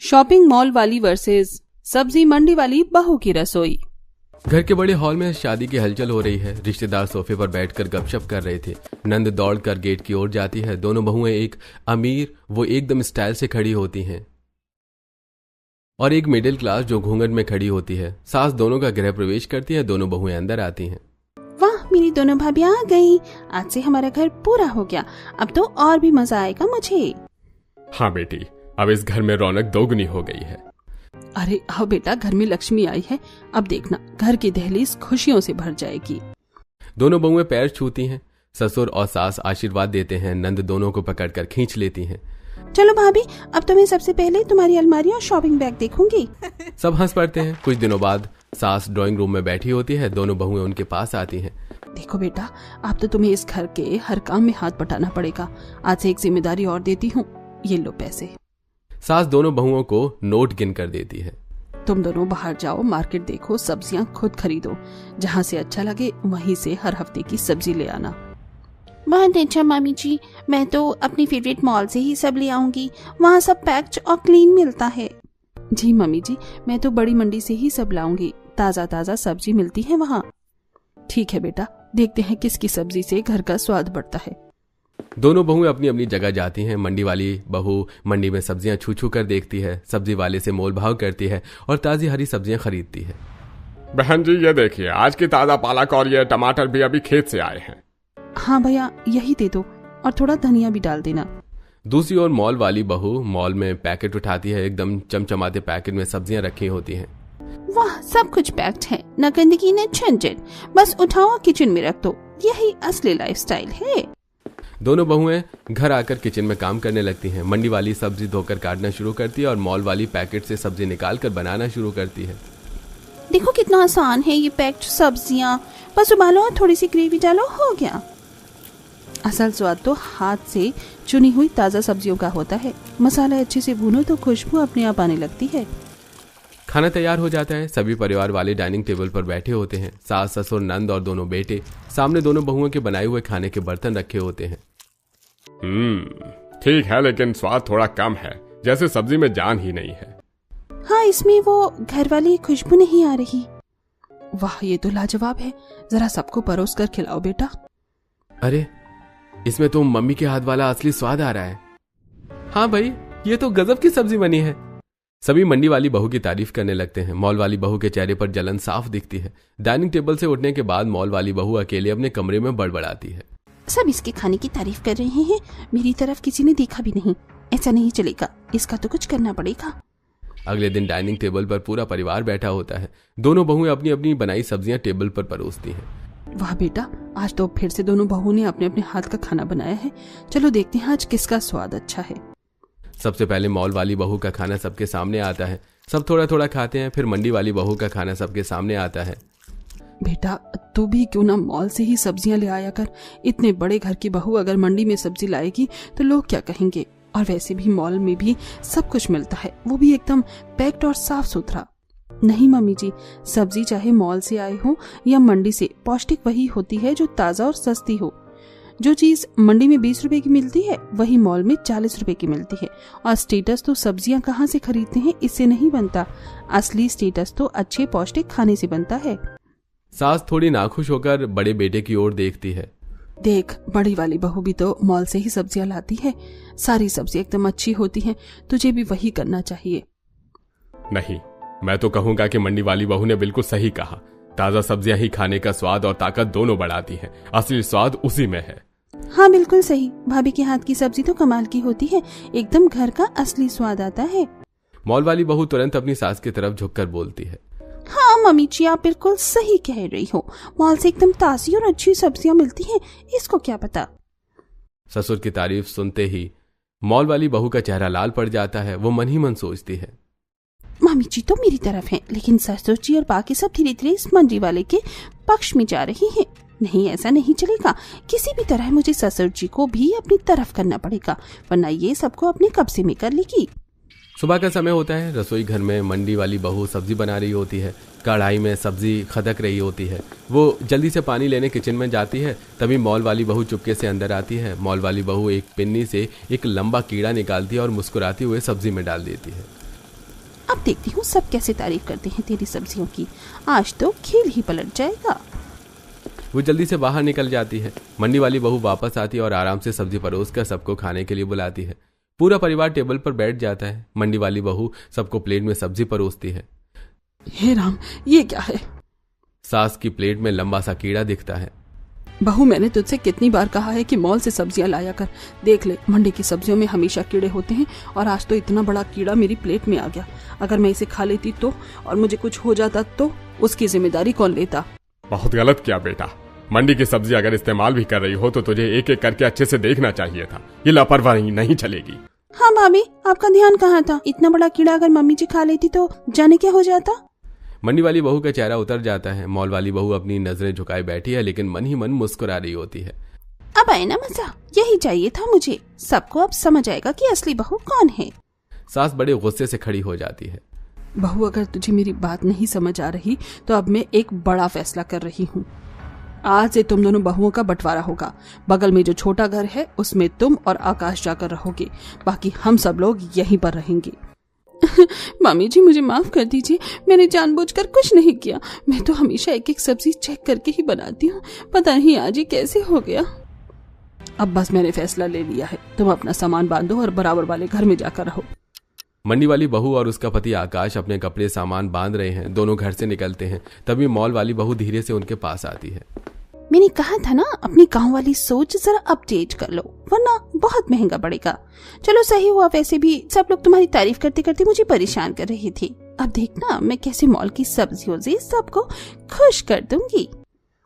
Shopping mall वाली versus सब्जी मंडी वाली बहू की रसोई। घर के बड़े हॉल में शादी की हलचल हो रही है। रिश्तेदार सोफे पर बैठकर गपशप कर रहे थे। नंद दौड़कर गेट की ओर जाती है। दोनों बहुएं, एक अमीर वो एकदम स्टाइल से खड़ी होती हैं और एक मिडिल क्लास जो घूंघट में खड़ी होती है। सास दोनों का गृह प्रवेश करती है। दोनों बहुएं अंदर आती हैं। वाह, मेरी दोनों भाभियां आ गई। आज से हमारा घर पूरा हो गया। अब तो और भी मजा आएगा मुझे। हाँ बेटी, अब इस घर में रौनक दोगुनी हो गई है। अरे आओ बेटा, घर में लक्ष्मी आई है। अब देखना घर की दहलीज खुशियों से भर जाएगी। दोनों बहुएं पैर छूती हैं। ससुर और सास आशीर्वाद देते हैं। नंद दोनों को पकड़कर खींच लेती हैं। चलो भाभी, अब तो मैं सबसे पहले तुम्हारी अलमारी और शॉपिंग बैग देखूंगी। सब हंस पड़ते हैं। कुछ दिनों बाद सास ड्राइंग रूम में बैठी होती है। दोनों बहुएं उनके पास आती हैं। देखो बेटा, अब तो तुम्हें इस घर के हर काम में हाथ बटाना पड़ेगा। आज से एक जिम्मेदारी और देती हूँ, ये लो पैसे। सास दोनों बहुओं को नोट गिन कर देती है। तुम दोनों बाहर जाओ, मार्केट देखो, सब्जियां खुद खरीदो। जहाँ से अच्छा लगे वहीं से हर हफ्ते की सब्जी ले आना। बहुत अच्छा मामी जी, मैं तो अपनी फेवरेट मॉल से ही सब ले आऊंगी। वहाँ सब पैक्ड और क्लीन मिलता है। जी मम्मी जी, मैं तो बड़ी मंडी से ही सब लाऊंगी। ताजा ताजा सब्जी मिलती है वहाँ। ठीक है बेटा, देखते हैं किसकी सब्जी से घर का स्वाद बढ़ता है। दोनों बहुएं अपनी अपनी जगह जाती हैं। मंडी वाली बहू मंडी में सब्जियां छू छू कर देखती है। सब्जी वाले से मोल भाव करती है और ताजी हरी सब्जियां खरीदती है। बहन जी, ये देखिए, आज की ताजा पालक और ये टमाटर भी अभी खेत से आए हैं। हाँ भैया, यही दे दो और थोड़ा धनिया भी डाल देना। दूसरी ओर मॉल वाली बहू मॉल में पैकेट उठाती है। एकदम चमचमाते पैकेट में सब्जियां रखी होती हैं। वाह, सब कुछ पैक्ड है, न गंदगी न झंझट। बस उठाओ किचन में रख दो। यही असली लाइफस्टाइल है। दोनों बहुएं घर आकर किचन में काम करने लगती हैं। मंडी वाली सब्जी धोकर काटना शुरू करती है और मॉल वाली पैकेट से सब्जी निकालकर बनाना शुरू करती है। देखो कितना आसान है ये पैक्ड सब्जियां। बस उबालो और थोड़ी सी ग्रेवी डालो, हो गया। असल स्वाद तो हाथ से चुनी हुई ताजा सब्जियों का होता है। मसाला अच्छे से भूनो तो खुशबू अपने आप आने लगती है। खाना तैयार हो जाता है। सभी परिवार वाले डाइनिंग टेबल पर बैठे होते हैं। सास, ससुर, नंद और दोनों बेटे। सामने दोनों बहुओं के बनाए हुए खाने के बर्तन रखे होते हैं। ठीक है, लेकिन स्वाद थोड़ा कम है, जैसे सब्जी में जान ही नहीं है। हाँ, इसमें वो घर वाली खुशबू नहीं आ रही। वाह, ये तो लाजवाब है। जरा सबको परोस कर खिलाओ बेटा। अरे, इसमें तो मम्मी के हाथ वाला असली स्वाद आ रहा है। हाँ भाई, ये तो गजब की सब्जी बनी है। सभी मंडी वाली बहू की तारीफ करने लगते हैं। मॉल वाली बहू के चेहरे पर जलन साफ दिखती है। डाइनिंग टेबल से उठने के बाद मॉल वाली बहू अकेले अपने कमरे में बड़बड़ाती है। सब इसके खाने की तारीफ कर रहे हैं, मेरी तरफ किसी ने देखा भी नहीं। ऐसा नहीं चलेगा, इसका तो कुछ करना पड़ेगा। अगले दिन डाइनिंग टेबल पर पूरा परिवार बैठा होता है। दोनों बहुएं अपनी अपनी बनाई सब्जियां टेबल पर परोसती हैं। वाह बेटा, आज तो फिर से दोनों बहू ने अपने अपने हाथ का खाना बनाया है। चलो देखते हैं आज किसका स्वाद अच्छा है। सबसे पहले मॉल वाली बहू का खाना सबके सामने आता है। सब थोड़ा थोड़ा खाते हैं। फिर मंडी वाली बहू का खाना सबके सामने आता है। बेटा, तू भी क्यों ना मॉल से ही सब्जियां ले आया कर। इतने बड़े घर की बहू अगर मंडी में सब्जी लाएगी तो लोग क्या कहेंगे। और वैसे भी मॉल में भी सब कुछ मिलता है, वो भी एकदम पैक्ड और साफ सुथरा। नहीं मम्मी जी, सब्जी चाहे मॉल से आए हो या मंडी से, पौष्टिक वही होती है जो ताजा और सस्ती हो। जो चीज मंडी में 20 रुपए की मिलती है वही मॉल में 40 रुपए की मिलती है। और स्टेटस तो सब्जियां कहाँ से खरीदते हैं इससे नहीं बनता। असली स्टेटस तो अच्छे पौष्टिक खाने से बनता है। सास थोड़ी नाखुश होकर बड़े बेटे की ओर देखती है। देख, बड़ी वाली बहू भी तो मॉल से ही सब्जियां लाती है। सारी सब्जी एकदम अच्छी होती हैं। तुझे भी वही करना चाहिए। नहीं, मैं तो कहूंगा कि मंडी वाली बहू ने बिल्कुल सही कहा। ताजा सब्जियां ही खाने का स्वाद और ताकत दोनों बढ़ाती हैं। असली स्वाद उसी में है। हाँ बिल्कुल सही, भाभी के हाथ की सब्जी तो कमाल की होती है। एकदम घर का असली स्वाद आता है। मॉल वाली बहू तुरंत अपनी सास की तरफ झुककर बोलती है। हाँ मम्मी जी, आप बिल्कुल सही कह रही हो। मॉल से एकदम ताजी और अच्छी सब्जियां मिलती हैं, इसको क्या पता। ससुर की तारीफ सुनते ही मॉल वाली बहू का चेहरा लाल पड़ जाता है। वो मन ही मन सोचती है, मम्मी जी तो मेरी तरफ हैं, लेकिन ससुर जी और बाकी सब धीरे धीरे इस मंडी वाले के पक्ष में जा रही हैं। नहीं, ऐसा नहीं चलेगा। किसी भी तरह मुझे ससुर जी को भी अपनी तरफ करना पड़ेगा, वरना ये सबको अपने कब्जे में कर लेगी। सुबह का समय होता है। रसोई घर में मंडी वाली बहू सब्जी बना रही होती है। कढ़ाई में सब्जी खदक रही होती है। वो जल्दी से पानी लेने किचन में जाती है। तभी मॉल वाली बहू चुपके से अंदर आती है। मॉल वाली बहू एक पिन्नी से एक लंबा कीड़ा निकालती है और मुस्कुराते हुए सब्जी में डाल देती है। अब देखती हूँ सब कैसे तारीफ करते हैं तेरी सब्जियों की। आज तो खेल ही पलट जाएगा। वो जल्दी से बाहर निकल जाती है। मंडी वाली बहू वापस आती है और आराम से सब्जी परोस कर सबको खाने के लिए बुलाती है। पूरा परिवार टेबल पर बैठ जाता है। मंडी वाली बहू सबको प्लेट में सब्जी परोसती है। हे राम, ये क्या है? सास की प्लेट में लंबा सा कीड़ा दिखता है। बहू, मैंने तुझसे कितनी बार कहा है कि मॉल से सब्जियां लाया कर। देख ले, मंडी की सब्जियों में हमेशा कीड़े होते हैं और आज तो इतना बड़ा कीड़ा मेरी प्लेट में आ गया। अगर मैं इसे खा लेती तो, और मुझे कुछ हो जाता तो उसकी जिम्मेदारी कौन लेता? बहुत गलत किया बेटा। मंडी की सब्जी अगर इस्तेमाल भी कर रही हो तो तुझे एक एक करके अच्छे से देखना चाहिए था। ये लापरवाही नहीं चलेगी। हाँ भाभी, आपका ध्यान कहाँ था? इतना बड़ा कीड़ा अगर मम्मी जी खा लेती तो जाने क्या हो जाता। मंडी वाली बहू का चेहरा उतर जाता है। मॉल वाली बहू अपनी नजरें झुकाए बैठी है, लेकिन मन ही मन मुस्कुरा रही होती है। अब आए ना मजा, यही चाहिए था मुझे। सबको अब समझ आएगा कि असली बहू कौन है। सास बड़े गुस्से से खड़ी हो जाती है। बहू, अगर तुझे मेरी बात नहीं समझ आ रही तो अब मैं एक बड़ा फैसला कर रही हूँ। आज से तुम दोनों बहुओं का बंटवारा होगा। बगल में जो छोटा घर है उसमें तुम और आकाश जाकर रहोगे, बाकी हम सब लोग यहीं पर रहेंगे। मामी जी, मुझे माफ कर दीजिए, मैंने जानबूझकर कुछ नहीं किया। मैं तो हमेशा एक एक सब्जी चेक करके ही बनाती हूँ, पता नहीं आज ये कैसे हो गया। अब बस मैंने फैसला ले लिया है, तुम अपना सामान बांधो और बराबर वाले घर में जाकर रहो। मंडी वाली बहू और उसका पति आकाश अपने कपड़े सामान बांध रहे हैं। दोनों घर से निकलते हैं। तभी मॉल वाली बहू धीरे से उनके पास आती है। मैंने कहा था ना, अपनी गांव वाली सोच जरा अपडेट कर लो, वरना बहुत महंगा पड़ेगा। चलो सही हुआ, वैसे भी सब लोग तुम्हारी तारीफ करते करते मुझे परेशान कर रहे थे। अब देखना मैं कैसे मॉल की सब्जियों से सबको खुश कर दूंगी।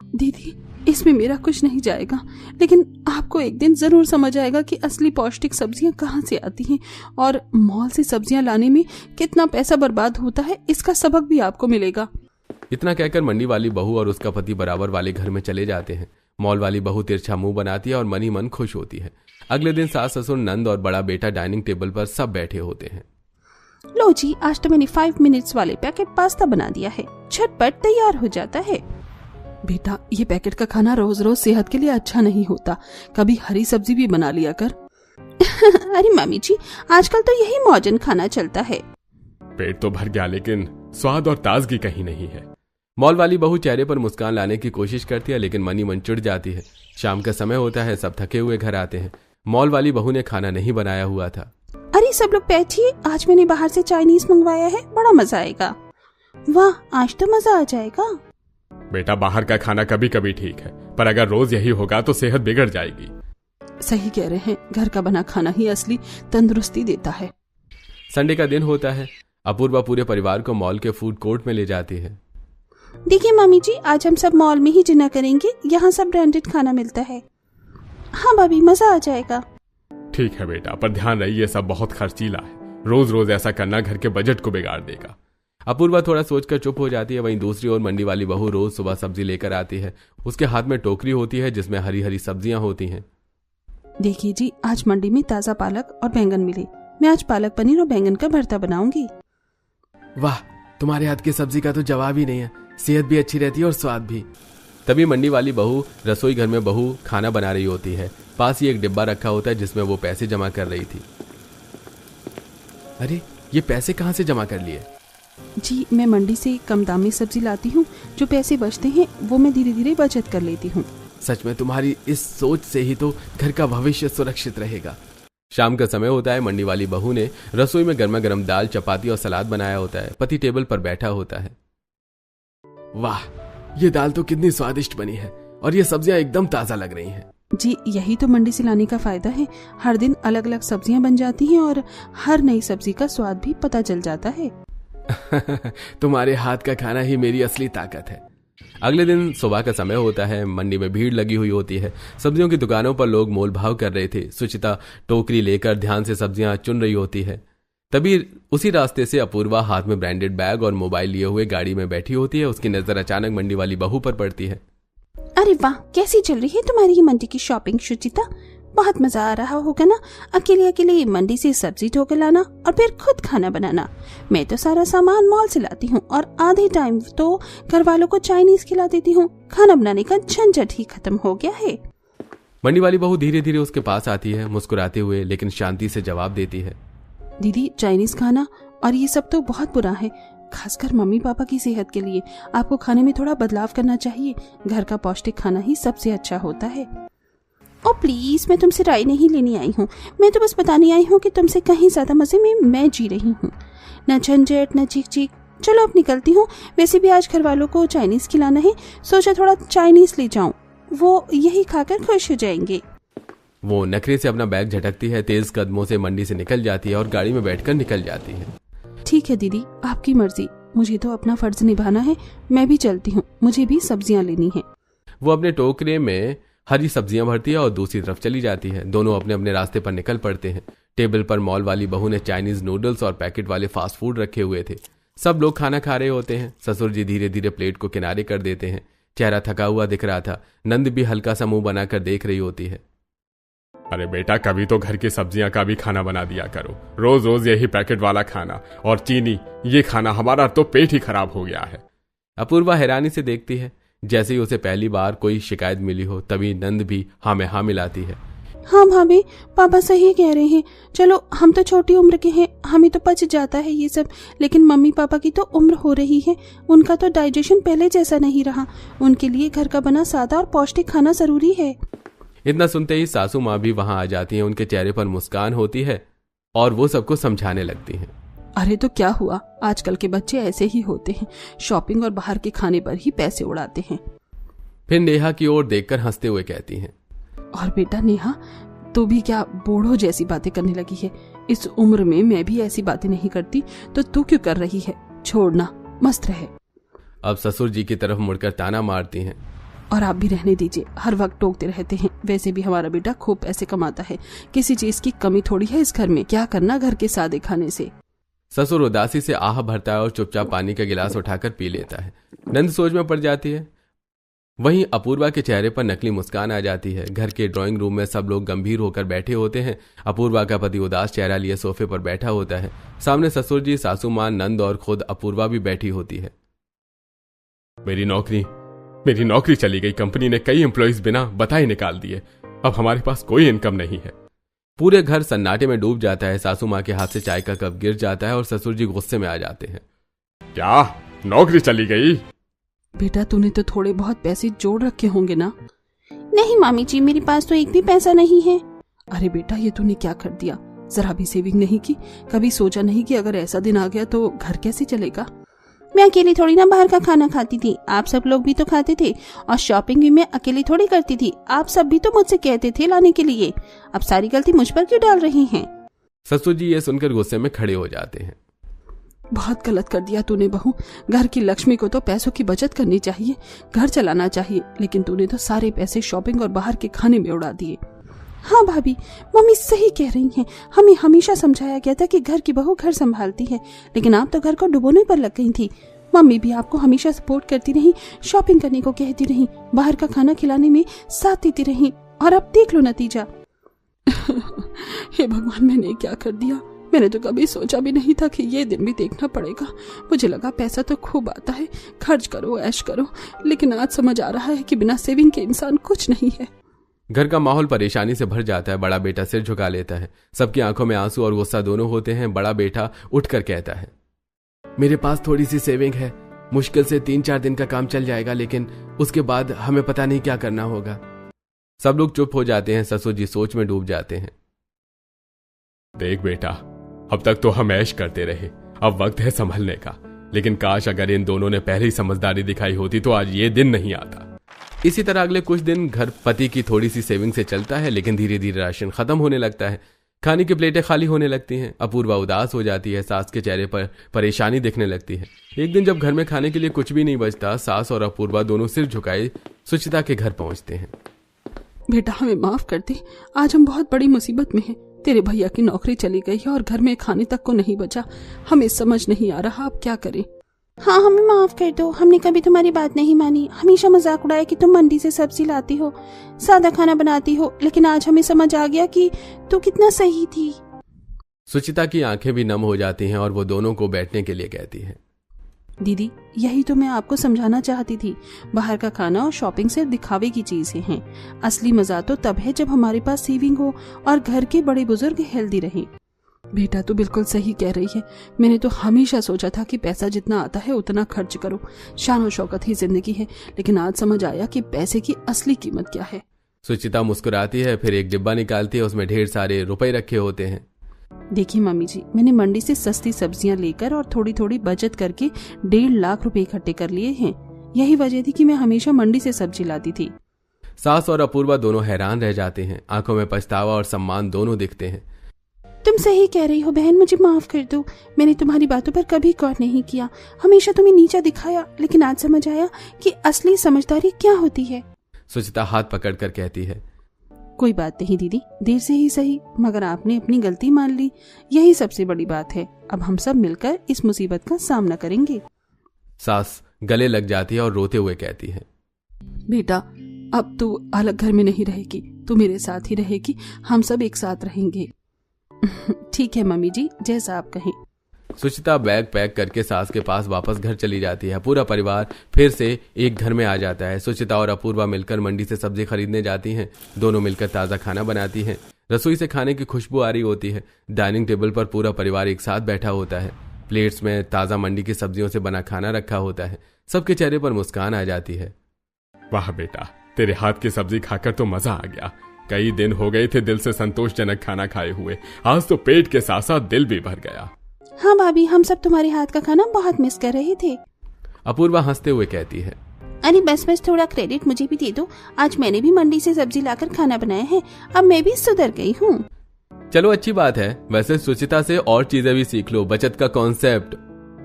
दीदी, इसमें मेरा कुछ नहीं जाएगा, लेकिन आपको एक दिन जरूर समझ आएगा कि असली पौष्टिक सब्जियां कहाँ से आती हैं और मॉल से सब्जियां लाने में कितना पैसा बर्बाद होता है, इसका सबक भी आपको मिलेगा। इतना कहकर मंडी वाली बहू और उसका पति बराबर वाले घर में चले जाते हैं। मॉल वाली बहू तिरछा मुंह बनाती है और मन ही मन खुश होती है। अगले दिन सास ससुर नंद और बड़ा बेटा डाइनिंग टेबल पर सब बैठे होते हैं। लो जी, आज तो मैंने 5 मिनट्स वाले पैकेट पास्ता बना दिया है, झटपट तैयार हो जाता है। बेटा, ये पैकेट का खाना रोज रोज सेहत के लिए अच्छा नहीं होता, कभी हरी सब्जी भी बना लिया कर। अरे मम्मी जी, आजकल तो यही मॉडर्न खाना चलता है। पेट तो भर गया, लेकिन स्वाद और ताजगी कहीं नहीं है। मॉल वाली बहू चेहरे पर मुस्कान लाने की कोशिश करती है, लेकिन मन ही मन चिढ़ जाती है। शाम का समय होता है, सब थके हुए घर आते हैं। मॉल वाली बहू ने खाना नहीं बनाया हुआ था। अरे सब लोग बैठिए, आज मैंने बाहर से चाइनीज मंगवाया है, बड़ा मजा आएगा। वाह, आज तो मजा आ जाएगा। बेटा, बाहर का खाना कभी कभी ठीक है, पर अगर रोज यही होगा तो सेहत बिगड़ जाएगी। सही कह रहे हैं, घर का बना खाना ही असली तंदुरुस्ती देता है। संडे का दिन होता है। अपूर्वा पूरे परिवार को मॉल के फूड कोर्ट में ले जाती है। देखिए मामी जी, आज हम सब मॉल में ही डिनर करेंगे, यहाँ सब ब्रांडेड खाना मिलता है। हाँ भाभी, मजा आ जाएगा। ठीक है बेटा, पर ध्यान रही ये सब बहुत खर्चीला है। रोज रोज ऐसा करना घर के बजट को बिगाड़ देगा। अपूर्वा थोड़ा सोचकर चुप हो जाती है। वहीं दूसरी ओर मंडी वाली बहू रोज सुबह सब्जी लेकर आती है। उसके हाथ में टोकरी होती है जिसमें हरी हरी सब्जियां होती हैं। देखिए जी, आज मंडी में ताजा पालक और बैंगन मिले। मैं आज पालक पनीर और बैंगन का भरता बनाऊंगी। वाह, तुम्हारे हाथ की सब्जी का तो जवाब ही नहीं है। सेहत भी अच्छी रहती है और स्वाद भी। तभी मंडी वाली बहू रसोई घर में बहू खाना बना रही होती है। पास ही एक डिब्बा रखा होता है जिसमें वो पैसे जमा कर रही थी। अरे, ये पैसे कहाँ से जमा कर लिए? जी, मैं मंडी से कम दाम में सब्जी लाती हूँ, जो पैसे बचते हैं वो मैं धीरे धीरे बचत कर लेती हूँ। सच में तुम्हारी इस सोच से ही तो घर का भविष्य सुरक्षित रहेगा। शाम का समय होता है। मंडी वाली बहू ने रसोई में गर्मा गर्म दाल, चपाती और सलाद बनाया होता है। पति टेबल पर बैठा होता है। वाह, ये दाल तो कितनी स्वादिष्ट बनी है और ये सब्जियां एकदम ताजा लग रही हैं। जी, यही तो मंडी से लाने का फायदा है। हर दिन अलग अलग सब्जियां बन जाती हैं और हर नई सब्जी का स्वाद भी पता चल जाता है। तुम्हारे हाथ का खाना ही मेरी असली ताकत है। अगले दिन सुबह का समय होता है। मंडी में भीड़ लगी हुई होती है। सब्जियों की दुकानों पर लोग मोल भाव कर रहे थे। सुचिता टोकरी लेकर ध्यान से सब्जियां चुन रही होती है। तभी उसी रास्ते से अपूर्वा हाथ में ब्रांडेड बैग और मोबाइल लिए हुए गाड़ी में बैठी होती है। उसकी नजर अचानक मंडी वाली बहू पर पड़ती है। अरे वाह, कैसी चल रही है तुम्हारी ये मंडी की शॉपिंग सुचिता? बहुत मजा आ रहा होगा ना, अकेले अकेले मंडी से सब्जी ढो के लाना और फिर खुद खाना बनाना। मैं तो सारा सामान मॉल से लाती हूँ और आधे टाइम तो घर वालों को चाइनीज खिला देती हूँ। खाना बनाने का झंझट ही खत्म हो गया है। मंडी वाली बहू धीरे धीरे उसके पास आती है, मुस्कुराते हुए लेकिन शांति से जवाब देती है। दीदी, चाइनीज खाना और ये सब तो बहुत बुरा है, खासकर मम्मी पापा की सेहत के लिए। आपको खाने में थोड़ा बदलाव करना चाहिए। घर का पौष्टिक खाना ही सबसे अच्छा होता है। ओ प्लीज, मैं तुमसे राय नहीं लेने आई हूँ, मैं तो बस बताने आई हूँ कि तुमसे कहीं ज्यादा मजे में मैं जी रही हूँ। न झंझट न चीख चीख। चलो अब निकलती हूँ। वैसे भी आज घर वालों को चाइनीज खिलाना है, सोचा थोड़ा चाइनीज ले जाऊं, वो यही खाकर खुश हो जाएंगे। वो नखरे से अपना बैग झटकती है, तेज कदमों से मंडी से निकल जाती है और गाड़ी में बैठकर निकल जाती है। ठीक है दीदी, आपकी मर्जी, मुझे तो अपना फर्ज निभाना है। मैं भी चलती हूँ, मुझे भी सब्जियाँ लेनी है। वो अपने टोकरे में हरी सब्जियां भरती है और दूसरी तरफ चली जाती है। दोनों अपने अपने रास्ते पर निकल पड़ते हैं। टेबल पर मॉल वाली बहू ने चाइनीज नूडल्स और पैकेट वाले फास्ट फूड रखे हुए थे। सब लोग खाना खा रहे होते हैं। ससुर जी धीरे धीरे प्लेट को किनारे कर देते हैं। चेहरा थका हुआ दिख रहा था। नंद भी हल्का सा मुंह बनाकर देख रही होती है। अरे बेटा, कभी तो घर की सब्जियां का भी खाना बना दिया करो। रोज रोज यही पैकेट वाला खाना और चीनी, ये खाना हमारा तो पेट ही खराब हो गया है। अपूर्वा हैरानी से देखती है। जैसे ही उसे पहली बार कोई शिकायत मिली हो, तभी नंद भी हाँ में हाँ मिलाती है। हाँ भाभी, पापा सही कह रहे हैं। चलो, हम तो छोटी उम्र के हैं, हमें तो पच जाता है ये सब, लेकिन मम्मी पापा की तो उम्र हो रही है। उनका तो डाइजेशन पहले जैसा नहीं रहा। उनके लिए घर का बना सादा और पौष्टिक खाना जरूरी है। इतना सुनते ही सासू माँ भी वहां आ जाती हैं। उनके चेहरे पर मुस्कान होती है और वो सबको समझाने लगती हैं। अरे तो क्या हुआ, आजकल के बच्चे ऐसे ही होते हैं, शॉपिंग और बाहर के खाने पर ही पैसे उड़ाते हैं। फिर नेहा की ओर देखकर हंसते हुए कहती हैं, और बेटा नेहा, तू भी क्या बूढ़ों जैसी बातें करने लगी है? इस उम्र में मैं भी ऐसी बातें नहीं करती, तो तू क्यों कर रही है? छोड़ना, मस्त रहे। अब ससुर जी की तरफ मुड़कर ताना मारती हैं। और आप भी रहने दीजिए, हर वक्त टोकते रहते हैं। वैसे भी हमारा बेटा खूब पैसे कमाता है, किसी चीज की कमी थोड़ी है इस घर में। क्या करना घर के सादे खाने से। ससुर उदासी से आह भरता है और चुपचाप पानी का गिलास उठाकर पी लेता है। नंद सोच में पड़ जाती है। वहीं अपूर्वा के चेहरे पर नकली मुस्कान आ जाती है। घर के ड्राइंग रूम में सब लोग गंभीर होकर बैठे होते हैं। अपूर्वा का पति उदास चेहरा लिए सोफे पर बैठा होता है। सामने ससुर जी, सासू मां, नंद और खुद अपूर्वा भी बैठी होती है। मेरी नौकरी चली गई। कंपनी ने कई एम्प्लॉइज बिना बताए निकाल दिए। अब हमारे पास कोई इनकम नहीं है। पूरे घर सन्नाटे में डूब जाता है। सासू माँ के हाथ से चाय का कप गिर जाता है और ससुर जी गुस्से में आ जाते हैं। क्या नौकरी चली गई? बेटा तूने तो थोड़े बहुत पैसे जोड़ रखे होंगे ना? नहीं मामी जी, मेरे पास तो एक भी पैसा नहीं है। अरे बेटा, ये तूने क्या कर दिया? जरा भी सेविंग नहीं की? कभी सोचा नहीं कि अगर ऐसा दिन आ गया तो घर कैसे चलेगा? मैं अकेली थोड़ी ना बाहर का खाना खाती थी, आप सब लोग भी तो खाते थे। और शॉपिंग भी मैं अकेली थोड़ी करती थी, आप सब भी तो मुझसे कहते थे लाने के लिए। अब सारी गलती मुझ पर क्यों डाल रही हैं? ससुर जी ये सुनकर गुस्से में खड़े हो जाते हैं। बहुत गलत कर दिया तूने बहू। घर की लक्ष्मी को तो पैसों की बचत करनी चाहिए, घर चलाना चाहिए, लेकिन तूने तो सारे पैसे शॉपिंग और बाहर के खाने में उड़ा दिए। हाँ भाभी, मम्मी सही कह रही हैं। हमें हमेशा समझाया गया था कि घर की बहू घर संभालती है, लेकिन आप तो घर को डुबोने पर लग गई थी। मम्मी भी आपको हमेशा सपोर्ट करती रही, शॉपिंग करने को कहती रही, बाहर का खाना खिलाने में साथ देती रही, और अब देख लो नतीजा। हे भगवान, मैंने क्या कर दिया? मैंने तो कभी सोचा भी नहीं था कि ये दिन भी देखना पड़ेगा। मुझे लगा पैसा तो खूब आता है, खर्च करो, ऐश करो, लेकिन आज समझ आ रहा है कि बिना सेविंग के इंसान कुछ नहीं है। घर का माहौल परेशानी से भर जाता है। बड़ा बेटा सिर झुका लेता है। सबकी आंखों में आंसू और गुस्सा दोनों होते हैं। बड़ा बेटा उठकर कहता है, मेरे पास थोड़ी सी सेविंग है, मुश्किल से 3-4 दिन का काम चल जाएगा, लेकिन उसके बाद हमें पता नहीं क्या करना होगा। सब लोग चुप हो जाते हैं। ससुर जी सोच में डूब जाते हैं। देख बेटा, अब तक तो हम ऐश करते रहे, अब वक्त है संभलने का। लेकिन काश अगर इन दोनों ने पहले ही समझदारी दिखाई होती तो आज ये दिन नहीं आता। इसी तरह अगले कुछ दिन घर पति की थोड़ी सी सेविंग से चलता है, लेकिन धीरे धीरे राशन खत्म होने लगता है। खाने की प्लेटें खाली होने लगती हैं। अपूर्वा उदास हो जाती है। सास के चेहरे पर परेशानी दिखने लगती है। एक दिन जब घर में खाने के लिए कुछ भी नहीं बचता, सास और अपूर्वा दोनों सिर झुकाए सुचिता के घर पहुंचते हैं। बेटा हमें माफ कर दे, आज हम बहुत बड़ी मुसीबत में हैं। तेरे भैया की नौकरी चली गई है और घर में खाने तक को नहीं बचा। हमें समझ नहीं आ रहा अब क्या करें। हाँ, हमें माफ कर दो, हमने कभी तुम्हारी बात नहीं मानी। हमेशा मजाक उड़ाया कि तुम मंडी से सब्जी लाती हो, सादा खाना बनाती हो, लेकिन आज हमें समझ आ गया कि तू कितना सही थी। सुचिता की आंखें भी नम हो जाती हैं और वो दोनों को बैठने के लिए कहती है। दीदी, यही तो मैं आपको समझाना चाहती थी। बाहर का खाना और शॉपिंग सिर्फ दिखावे की चीजें हैं। असली मजा तो तब है जब हमारे पास सेविंग हो और घर के बड़े बुजुर्ग हेल्दी रहें। बेटा तू बिल्कुल सही कह रही है। मैंने तो हमेशा सोचा था कि पैसा जितना आता है उतना खर्च करो, शान और शौकत ही जिंदगी है, लेकिन आज समझ आया कि पैसे की असली कीमत क्या है। सुचिता मुस्कुराती है, फिर एक डिब्बा निकालती है, उसमें ढेर सारे रुपए रखे होते हैं। देखिए मम्मी जी, मैंने मंडी से सस्ती सब्जियां लेकर और थोड़ी थोड़ी बचत करके 1.5 लाख रुपए इकट्ठे कर लिए हैं। यही वजह थी कि मैं हमेशा मंडी से सब्जी लाती थी। सास और अपूर्वा दोनों हैरान रह जाते हैं, आंखों में पछतावा और सम्मान दोनों दिखते हैं। तुम सही कह रही हो बहन, मुझे माफ कर दो। मैंने तुम्हारी बातों पर कभी गौर नहीं किया, हमेशा तुम्हें नीचा दिखाया, लेकिन आज समझ आया कि असली समझदारी क्या होती है। सुचिता हाथ पकड़कर कहती है, कोई बात नहीं दीदी, देर से ही सही, मगर आपने अपनी गलती मान ली, यही सबसे बड़ी बात है। अब हम सब मिलकर इस मुसीबत का सामना करेंगे। सास गले लग जाती है और रोते हुए कहती है, बेटा अब तू अलग घर में नहीं रहेगी, तू मेरे साथ ही रहेगी, हम सब एक साथ रहेंगे। ठीक है मम्मी जी, जैसा आप कहें। सुचिता बैग पैक करके सास के पास वापस घर चली जाती है। पूरा परिवार फिर से एक घर में आ जाता है। सुचिता और अपूर्वा मिलकर मंडी से सब्जी खरीदने जाती हैं। दोनों मिलकर ताज़ा खाना बनाती हैं। रसोई से खाने की खुशबू आ रही होती है। डाइनिंग टेबल पर पूरा परिवार एक साथ बैठा होता है। प्लेट्स में ताज़ा मंडी की सब्जियों से बना खाना रखा होता है। सबके चेहरे पर मुस्कान आ जाती है। वाह बेटा, तेरे हाथ की सब्जी खाकर तो मजा आ गया। कई दिन हो गए थे दिल से संतोषजनक खाना खाए हुए, आज तो पेट के साथ साथ दिल भी भर गया। हाँ भाभी, हम सब तुम्हारे हाथ का खाना बहुत मिस कर रहे थे। अपूर्वा हंसते हुए कहती है, अरे बस थोड़ा क्रेडिट मुझे भी दे दो। आज मैंने भी मंडी से सब्जी लाकर खाना बनाया है, अब मैं भी सुधर गई हूँ। चलो अच्छी बात है। वैसे सुचिता से और चीजें भी सीख लो, बचत का कॉन्सेप्ट,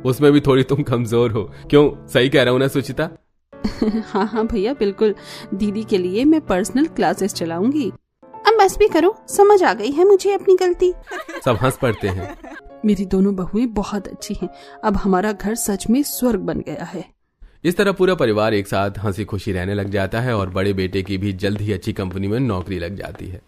उसमें भी थोड़ी तुम कमजोर हो। क्यों, सही कह रहा हूँ ना सुचिता? हाँ भैया बिल्कुल, दीदी के लिए मैं पर्सनल क्लासेस चलाऊंगी। अब बस भी करो, समझ आ गई है मुझे अपनी गलती। सब हंस पड़ते हैं। मेरी दोनों बहुएं बहुत अच्छी हैं, अब हमारा घर सच में स्वर्ग बन गया है। इस तरह पूरा परिवार एक साथ हंसी खुशी रहने लग जाता है और बड़े बेटे की भी जल्द ही अच्छी कंपनी में नौकरी लग जाती है।